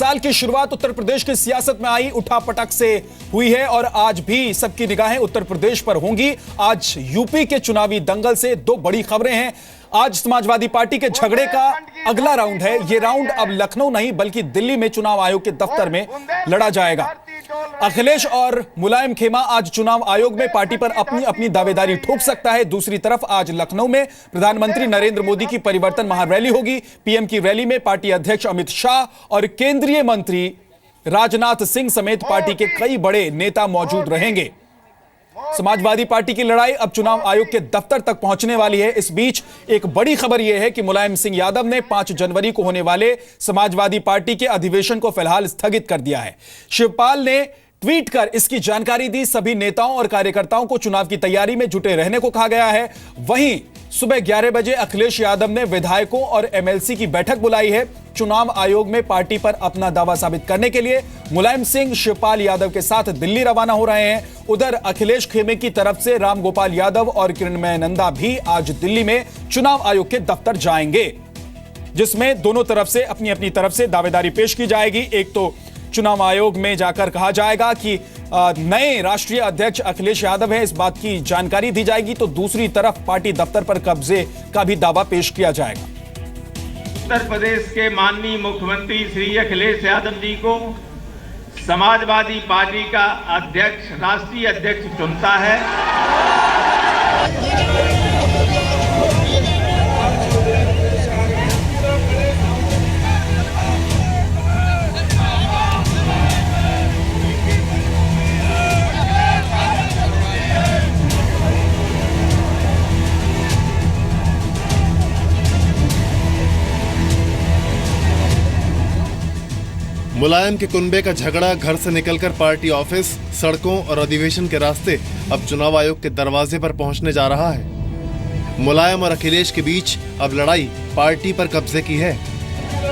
साल की शुरुआत उत्तर प्रदेश की सियासत में आई उठापटक से हुई है और आज भी सबकी निगाहें उत्तर प्रदेश पर होंगी। आज यूपी के चुनावी दंगल से दो बड़ी खबरें हैं। आज समाजवादी पार्टी के झगड़े का अगला राउंड है। यह राउंड अब लखनऊ नहीं बल्कि दिल्ली में चुनाव आयोग के दफ्तर में लड़ा जाएगा। अखिलेश और मुलायम खेमा आज चुनाव आयोग में पार्टी पर अपनी अपनी दावेदारी ठोक सकता है। दूसरी तरफ आज लखनऊ में प्रधानमंत्री नरेंद्र मोदी की परिवर्तन महारैली होगी। पीएम की रैली में पार्टी अध्यक्ष अमित शाह और केंद्रीय मंत्री राजनाथ सिंह समेत पार्टी के कई बड़े नेता मौजूद रहेंगे। समाजवादी पार्टी की लड़ाई अब चुनाव आयोग के दफ्तर तक पहुंचने वाली है। इस बीच एक बड़ी खबर यह है कि मुलायम सिंह यादव ने 5 जनवरी को होने वाले समाजवादी पार्टी के अधिवेशन को फिलहाल स्थगित कर दिया है। शिवपाल ने ट्वीट कर इसकी जानकारी दी। सभी नेताओं और कार्यकर्ताओं को चुनाव की तैयारी में जुटे रहने को कहा गया है। वहीं सुबह 11 बजे अखिलेश यादव ने विधायकों और एमएलसी की बैठक बुलाई है। चुनाव आयोग में पार्टी पर अपना दावा साबित करने के लिए मुलायम सिंह शिवपाल यादव के साथ दिल्ली रवाना हो रहे हैं। उधर अखिलेश खेमे की तरफ से रामगोपाल यादव और किरणमय नंदा भी आज दिल्ली में चुनाव आयोग के दफ्तर जाएंगे, जिसमें दोनों तरफ से अपनी अपनी तरफ से दावेदारी पेश की जाएगी। एक तो चुनाव आयोग में जाकर कहा जाएगा कि नए राष्ट्रीय अध्यक्ष अखिलेश यादव हैं, इस बात की जानकारी दी जाएगी, तो दूसरी तरफ पार्टी दफ्तर पर कब्जे का भी दावा पेश किया जाएगा। उत्तर प्रदेश के माननीय मुख्यमंत्री श्री अखिलेश यादव जी को समाजवादी पार्टी का अध्यक्ष, राष्ट्रीय अध्यक्ष चुनता है। मुलायम के कुनबे का झगड़ा घर से निकलकर पार्टी ऑफिस, सड़कों और अधिवेशन के रास्ते अब चुनाव आयोग के दरवाजे पर पहुंचने जा रहा है। मुलायम और अखिलेश के बीच अब लड़ाई पार्टी पर कब्जे की है।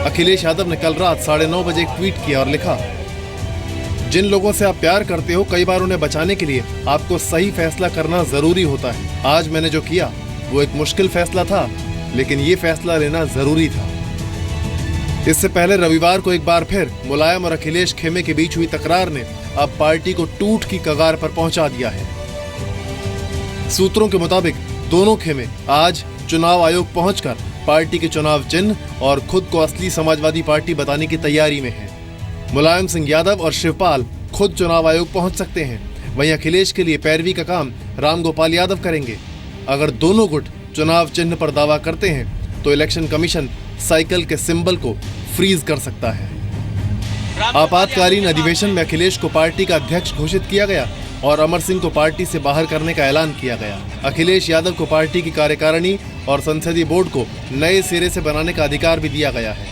अखिलेश यादव ने कल रात 9:30 बजे एक ट्वीट किया और लिखा, जिन लोगों से आप प्यार करते हो कई बार उन्हें बचाने के लिए आपको सही फैसला करना जरूरी होता है। आज मैंने जो किया वो एक मुश्किल फैसला था, लेकिन ये फैसला लेना जरूरी था। इससे पहले रविवार को एक बार फिर मुलायम और अखिलेश खेमे के बीच हुई तकरार ने अब पार्टी को टूट की कगार पर पहुंचा दिया है। सूत्रों के मुताबिक दोनों खेमे आज चुनाव आयोग पहुंचकर पार्टी के चुनाव चिन्ह और खुद को असली समाजवादी पार्टी बताने की तैयारी में हैं। मुलायम सिंह यादव और शिवपाल खुद चुनाव आयोग पहुंच सकते हैं, वहीं अखिलेश के लिए पैरवी का काम रामगोपाल यादव करेंगे। अगर दोनों गुट चुनाव चिन्ह पर दावा करते हैं तो इलेक्शन कमीशन साइकिल के सिंबल को फ्रीज कर सकता है। आपातकालीन अधिवेशन में अखिलेश को पार्टी का अध्यक्ष घोषित किया गया और अमर सिंह को पार्टी से बाहर करने का ऐलान किया गया। अखिलेश यादव को पार्टी की कार्यकारिणी और संसदीय बोर्ड को नए सिरे से बनाने का अधिकार भी दिया गया है।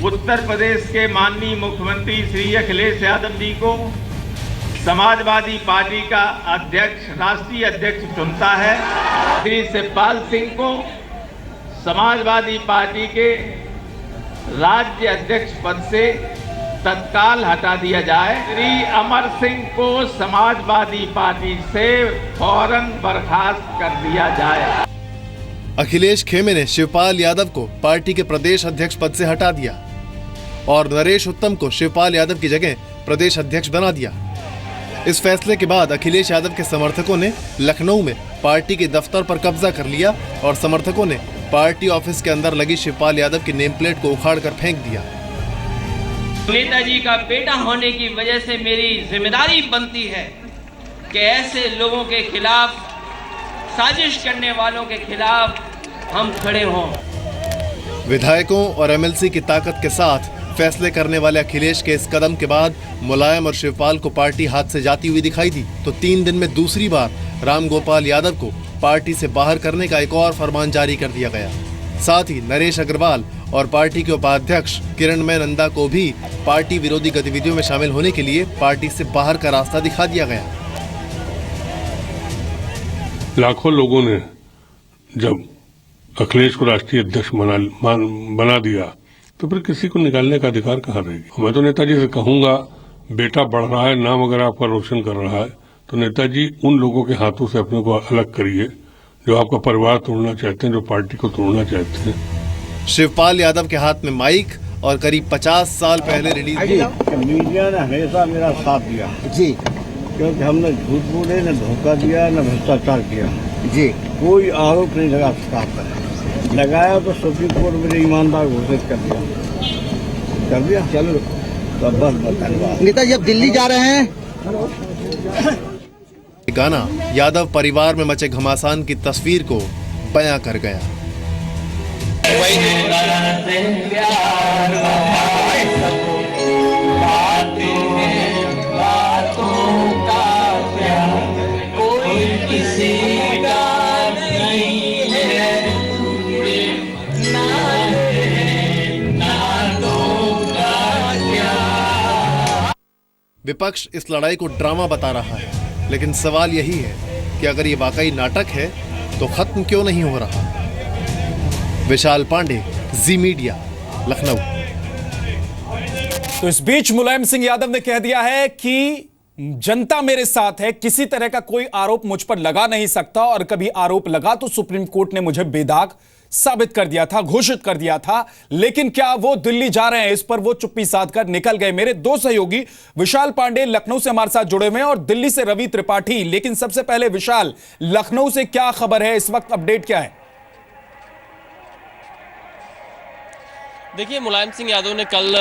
उत्तर प्रदेश के माननीय मुख्यमंत्री श्री अखिलेश यादव जी को समाजवादी पार्टी का अध्यक्ष, राष्ट्रीय अध्यक्ष चुनता है। श्री शिवपाल सिंह को समाजवादी पार्टी के राज्य अध्यक्ष पद से तत्काल हटा दिया जाए। श्री अमर सिंह को समाजवादी पार्टी से फौरन बर्खास्त कर दिया जाए। अखिलेश खेमे ने शिवपाल यादव को पार्टी के प्रदेश अध्यक्ष पद से हटा दिया और नरेश उत्तम को शिवपाल यादव की जगह प्रदेश अध्यक्ष बना दिया। इस फैसले के बाद अखिलेश यादव के समर्थकों ने लखनऊ में पार्टी के दफ्तर पर कब्जा कर लिया और समर्थकों ने पार्टी ऑफिस के अंदर लगी शिवपाल यादव की नेम प्लेट को उखाड़कर फेंक दिया। नेताजी का बेटा होने की वजह से मेरी जिम्मेदारी बनती है कि ऐसे लोगों के खिलाफ, साजिश करने वालों के खिलाफ हम खड़े हों। विधायकों और एमएलसी की ताकत के साथ फैसले करने वाले अखिलेश के इस कदम के बाद मुलायम और शिवपाल को पार्टी हाथ से जाती हुई दिखाई दी, तो 3 दिन में दूसरी बार रामगोपाल यादव को पार्टी से बाहर करने का एक और फरमान जारी कर दिया गया। साथ ही नरेश अग्रवाल और पार्टी के उपाध्यक्ष किरणमय नंदा को भी पार्टी विरोधी गतिविधियों में शामिल होने के लिए पार्टी से बाहर का रास्ता दिखा दिया गया। लाखों लोगों ने जब अखिलेश को राष्ट्रीय अध्यक्ष बना दिया तो फिर किसी को निकालने का अधिकार कहाँ रहेगी। मैं तो नेताजी से कहूंगा, बेटा बढ़ रहा है, नाम अगर आपका रोशन कर रहा है तो नेताजी उन लोगों के हाथों से अपने को अलग करिए जो आपका परिवार तोड़ना चाहते हैं, जो पार्टी को तोड़ना चाहते हैं। शिवपाल यादव के हाथ में माइक और करीब 50 साल पहले रिलीज जी, मीडिया ने हमेशा मेरा साथ दिया जी क्योंकि हमने झूठ बोले, न धोखा दिया, न भ्रष्टाचार किया। जी कोई आरोप नहीं लगा सरकार पर, लगाया तो सुप्रीम कोर्ट में ईमानदार घोषित कर दिया। चलो तो बस धन्यवाद। नेताजी अब दिल्ली जा रहे हैं। गाना यादव परिवार में मचे घमासान की तस्वीर को बयां कर गया। विपक्ष इस लड़ाई को ड्रामा बता रहा है, लेकिन सवाल यही है कि अगर ये वाकई नाटक है तो खत्म क्यों नहीं हो रहा। विशाल पांडे, जी मीडिया, लखनऊ। तो इस बीच मुलायम सिंह यादव ने कह दिया है कि जनता मेरे साथ है, किसी तरह का कोई आरोप मुझ पर लगा नहीं सकता, और कभी आरोप लगा तो सुप्रीम कोर्ट ने मुझे बेदाग साबित कर दिया था, घोषित कर दिया था। लेकिन क्या वो दिल्ली जा रहे हैं, इस पर वो चुप्पी साध कर निकल गए। मेरे दो सहयोगी विशाल पांडे लखनऊ से हमारे साथ जुड़े हुए हैं और दिल्ली से रवि त्रिपाठी। लेकिन सबसे पहले विशाल, लखनऊ से क्या खबर है, इस वक्त अपडेट क्या है? देखिए, मुलायम सिंह यादव ने कल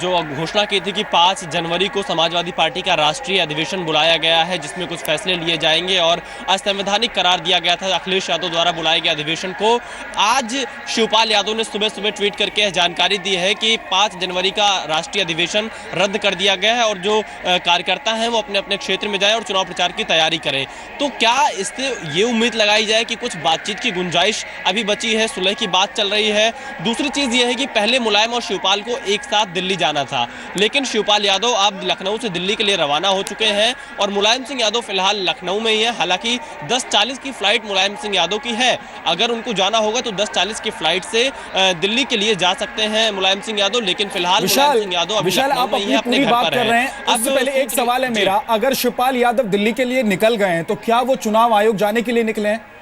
जो घोषणा की थी कि 5 जनवरी को समाजवादी पार्टी का राष्ट्रीय अधिवेशन बुलाया गया है जिसमें कुछ फैसले लिए जाएंगे, और असंवैधानिक करार दिया गया था अखिलेश यादव द्वारा बुलाए गए अधिवेशन को। आज शिवपाल यादव ने सुबह सुबह ट्वीट करके जानकारी दी है कि 5 जनवरी का राष्ट्रीय अधिवेशन रद्द कर दिया गया है और जो कार्यकर्ता हैं वो अपने अपने क्षेत्र में जाएं और चुनाव प्रचार की तैयारी करें। तो क्या इससे ये उम्मीद लगाई जाए कि कुछ बातचीत की गुंजाइश अभी बची है, सुलह की बात चल रही है? दूसरी चीज ये है कि पहले मुलायम और शिवपाल को एक साथ दिल्ली जाना था, लेकिन शिवपाल यादव अब लखनऊ से दिल्ली के लिए रवाना हो चुके हैं और मुलायम सिंह यादव फिलहाल लखनऊ में ही है। हालांकि 10:40 की फ्लाइट मुलायम सिंह यादव की है, अगर उनको जाना होगा तो 10:40 की फ्लाइट से दिल्ली के लिए जा सकते हैं मुलायम सिंह यादव, लेकिन फिलहाल मुलायम सिंह यादव अभी आप अपनी पूरी बात कर रहे हैं। उससे पहले एक सवाल है मेरा, अगर शिवपाल यादव दिल्ली के लिए निकल गए हैं तो क्या वो चुनाव आयोग जाने के लिए निकले हैं?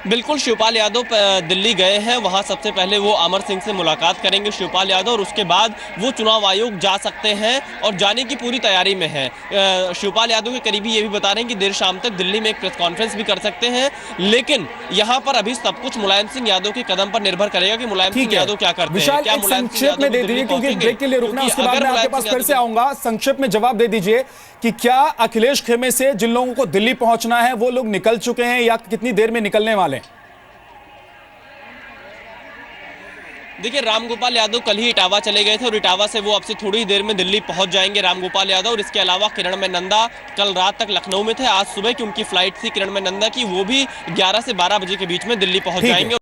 बिल्कुल, शिवपाल यादव दिल्ली गए हैं, वहां सबसे पहले वो अमर सिंह से मुलाकात करेंगे शिवपाल यादव, और उसके बाद वो चुनाव आयोग जा सकते हैं और जाने की पूरी तैयारी में है। शिवपाल यादव के करीबी ये भी बता रहे हैं कि देर शाम तक दिल्ली में एक प्रेस कॉन्फ्रेंस भी कर सकते हैं, लेकिन यहां पर अभी सब कुछ मुलायम सिंह यादव के कदम पर निर्भर करेगा कि मुलायम सिंह यादव क्या करते हैं। क्या मुलायम सिंह यादव दे दीजिए, क्योंकि ब्रेक के लिए रुकना, उसके बाद मैं आपके पास फिर से आऊंगा। संक्षिप्त में जवाब दे दीजिए कि क्या अखिलेश खेमे से जिन लोगों को दिल्ली पहुंचना है वो लोग निकल चुके हैं या कितनी देर में निकलने वाले हैं? देखिए, रामगोपाल यादव कल ही इटावा चले गए थे और इटावा से वो अब से थोड़ी ही देर में दिल्ली पहुंच जाएंगे रामगोपाल यादव। और इसके अलावा किरणमय नंदा कल रात तक लखनऊ में थे, आज सुबह की उनकी फ्लाइट थी किरणमय नंदा की, वो भी 11 से 12 बजे के बीच में दिल्ली पहुंच जाएंगे।